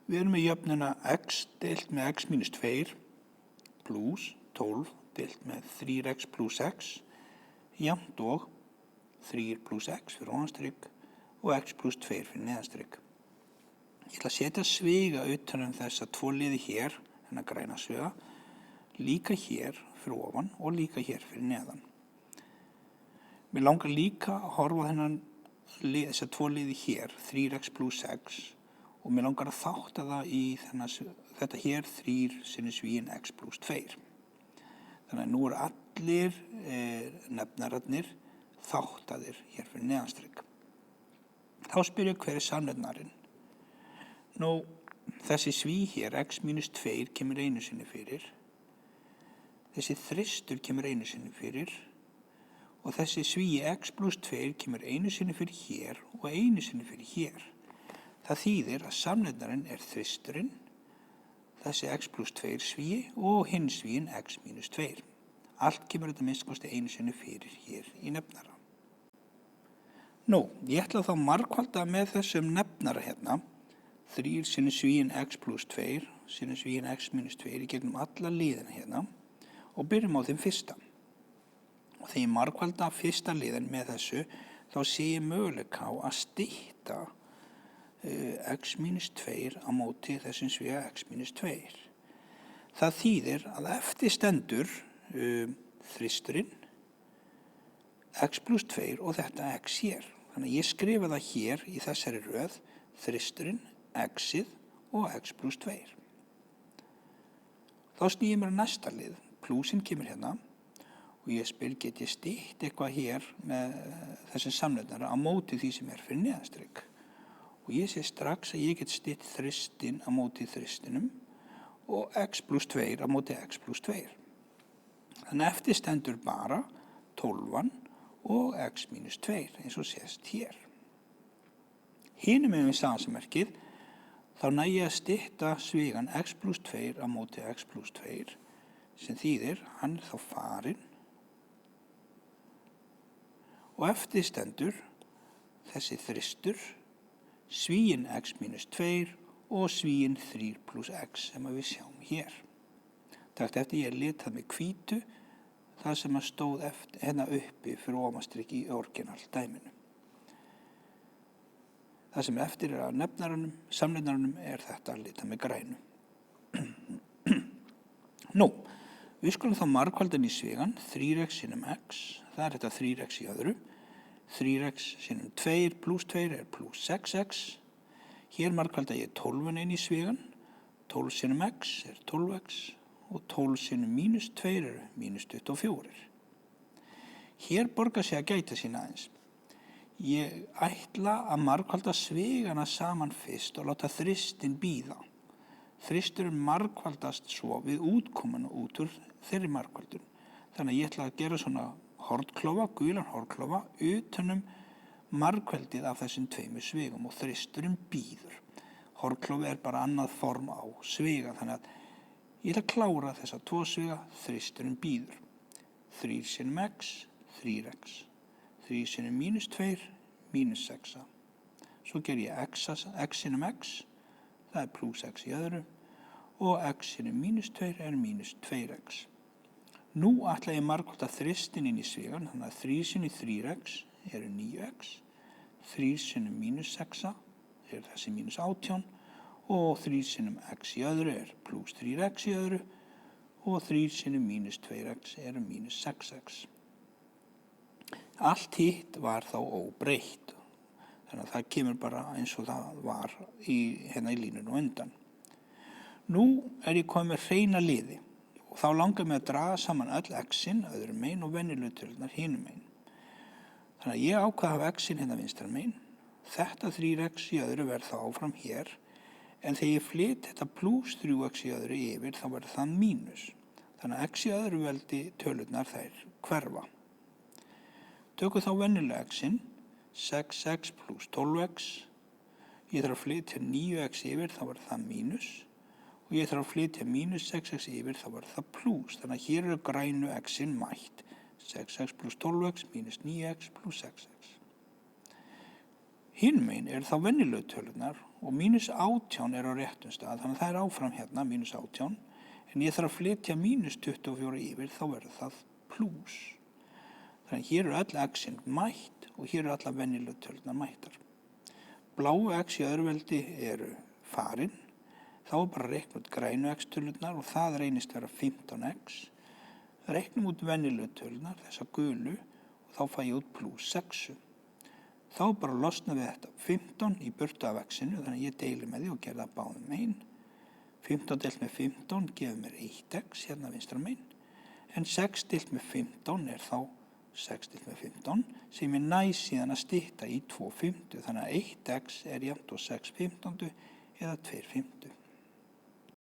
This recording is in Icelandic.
Við erum með jöfnuna x deilt með x mínus 2 pluss 12 deilt með 3x pluss x jafnt og 3 pluss x fyrir ofanstrygg og x pluss 2 fyrir neðanstrygg. Ég ætla að setja sviga utan þessa tvo liði hér, þennan græna sviga, líka hér fyrir ofan og líka hér fyrir neðan. Mér langar líka að horfa þessa tvo liði hér, 3x pluss x, og mér langar að þátta það í þetta hér 3 sinni svíin x pluss 2. Þannig að nú eru allir nefnararnir þáttaðir hér fyrir neðanstrygg. Þá spyr ég hver samnefnarinn. Nú, þessi sví hér, x mínus 2, kemur einu sinni fyrir. Þessi þristur kemur einu sinni fyrir. Og þessi sví x pluss 2 kemur einu sinni fyrir hér og einu sinni fyrir hér. Það þýðir að samnefnarinn er þristurinn, þessi x pluss 2 svíi og hinn svíin x mínus 2. Allt kemur þetta minnst kosti einu sinni fyrir hér í nefnara. Nú, ég ætla þá margfalda með þessum nefnara hérna, 3 sinni svíin x pluss 2 sinni svíin x mínus 2 í gegnum alla liðina hérna og byrjum á þeim fyrsta. Og þegar ég margfalda fyrsta liðin með þessu, þá sé ég möguleika á að stytta x mínus 2 á móti þessum sviga x mínus 2. Það þýðir að eftir stendur þristurinn, x pluss 2 og þetta x hér. Þannig að ég skrifa það hér í þessari röð, þristurinn, x-ið og x pluss 2. Þá snýr ég mér að næsta lið, plúsinn kemur hérna og ég spyr get ég stytt eitthvað hér með þessum samnefnara á móti því sem er fyrir neðanstrygg. Og ég sé strax að ég get stytt þristinn á móti þristinum og x pluss 2 á móti x pluss 2. Þannig eftir stendur bara 12 og x mínus 2 eins og sést hér. Hinum megin við samansammerkið þá næ ég að stytta svigan x pluss 2 á móti x pluss 2 sem þýðir hann er þá farinn og eftir stendur þessi þristur, svíin x mínus 2 og svíin 3 pluss x sem við sjáum hér. Takt eftir ég litað með hvítu það sem að stóð hérna uppi fyrir ofanstrygg í orginal dæminu. Það sem eftir er að samnefnaranum er þetta að litað með grænu. Nú, við skulum þá margfaldan í svigan 3x sinnum x, það er þetta 3x í öðru. 3x sinnum 2 pluss 2 er pluss 6x. Hér margfalda ég 12 inn í svigan. 12 sinnum x er 12x og 12 sinnum mínus 2 er mínus 24. Hér borgar sig að gæta sín aðeins. Ég ætla að margfalda svigana saman fyrst og láta þristinn bíða. Þristurinn margfaldast svo við útkomuna út úr þeirri margfaldun. Þannig að ég ætla að gera svona hornklofa, gulan hornklofa, utanum margkveldið af þessum tveimur svigum og þristurinn bíður. Hornklofi er bara annað form á sviga, þannig að ég ætla að klára þessa tvo sviga, þristurinn bíður. 3 sinnum x, 3x. 3 sinnum mínus 2, mínus 6. Svo ger ég x sinnum x, það er pluss x í öðru, og x sinnum mínus 2 er mínus 2x. Nú ætla ég margfalda þristinn inn í svigan, þannig að 3 sinnum 3x eru 9x, 3 sinnum mínus 6 er þessi mínus 18 og 3 sinnum x í öðru er pluss 3x í öðru og 3 sinnum mínus 2x eru mínus 6x. Allt hitt var þá óbreytt, þannig að það kemur bara eins og það var hérna í línunum undan. Nú er ég komið með hreina liði. Og þá langar mig að draga saman öll x-in, öðrum megin og venjulegu tölurnar hinum megin. Þannig að ég ákvað að hafa x-in hérna vinstra megin. Þetta 3x í öðru verður þá áfram hér, en þegar ég flyt þetta pluss 3x í öðru yfir þá verður það mínus. Þannig að x í öðru veldi tölurnar þær hverfa. Tökum þá venjulega x-in, 6x pluss 12x. Ég þarf að flytja 9x yfir, þá verður það mínus. Og ég þarf að flytja mínus 6x yfir, þá var það pluss. Þannig að hér eru grænu x-in mætt. 6x pluss 12x mínus 9x pluss 6x. Hinum megin eru þá venjulegu tölurnar og mínus 18 er á réttum stað, þannig að það er áfram hérna, mínus 18, en ég þarf að flytja mínus 24 yfir, þá verður það plús. Þannig að hér eru öll x-in mætt og hér eru allar venjulegu tölurnar mættar. Bláu x í öðruveldi eru farin, þá er bara að reikna út grænu x-tölurnar og það reynist vera 15x. Reiknum út venjulegu tölurnar, þessa gulu, og þá fæ ég út plús 6. Þá bara losna við þetta 15 í burtu af x-inu, þannig að ég deili með því og gera það báðum megin. 15 deilt með 15 gefur mér 1x hérna vinstra megin, en 6 deilt með 15 er þá 6 deilt með 15 sem ég næ síðan að stytta í 2/5, þannig að 1x er jafnt og 6/15 eða 2/5.